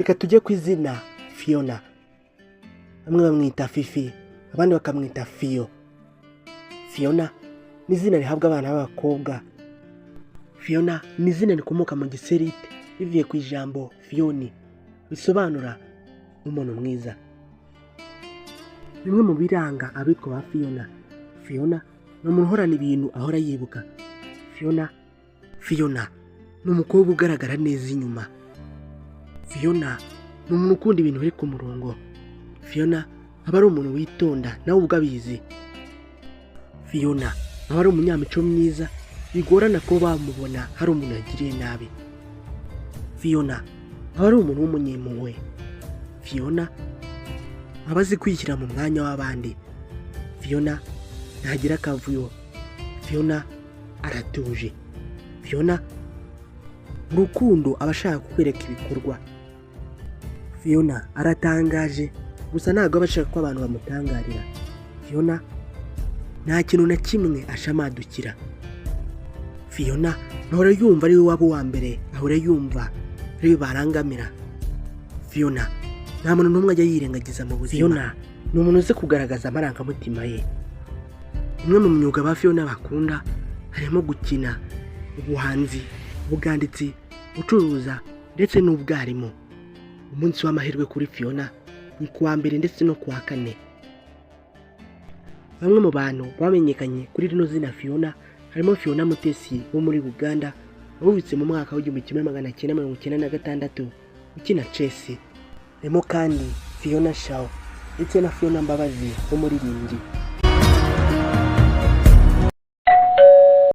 reka tujye ku izina Phiona. Bamwe bamwita Fifi, abandi bakamwita Phio. Phiona ni izina rihabwa abana b'abakobwa. Phiona ni izina rikomoka mu giserite rivuye ku ijambo Phioni, bisobanura umuntu mwiza. Bimwe mu biranga abitwa ba Phiona. Phiona ni umuntu uhorana ibintu ahora yibuka. Phiona ni umukobwa ugaragara neza inyuma. Phiona ni umuntu ukunda ibintu biri ku murongo. Phiona aba ari umuntu witonda nawe ubwo abizi. Phiona aba ari umunyamico myiza, bigorana ko bamubona hari umuntu yagiriye nabi. Phiona aba ari umuntu w'umunyempuhwe. Phiona aba azi kwishyira mu mwanya w'abandi. Phiona ntagira akavuyo. Phiona aratuje. Phiona mu rukundo aba ashaka kukwereka ibikorwa. Phiona aratangaje, gusa ntabwo aba ashaka ko abantu bamutangarira. Phiona nta kintu na kimwe ashamadukira. Phiona ahora yumva ari we waba uwa mbere, ahora yumva ari we barangamira. Phiona nta muntu n'umwe ajya yirengagiza mu buzima. Phiona ni umuntu uzi kugaragaza amarangamutima ye. Umwe mu myuga ba Phiona bakunda harimo gukina, ubuhanzi, ubwanditsi, gucuruza ndetse n'ubwarimu. Umunsi w'amahirwe kuri Phiona ni kuwa mbere ndetse no kuwa kane. Bamwe mu bantu bamenyekanye kuri rino zina Phiona harimo Phiona Mutesi wo muri Uganda, wavutse mu mwaka w'1996 ukina chess. Harimo kandi Phiona Shaw ndetse na Phiona Mbabazi w'umuririmbyi.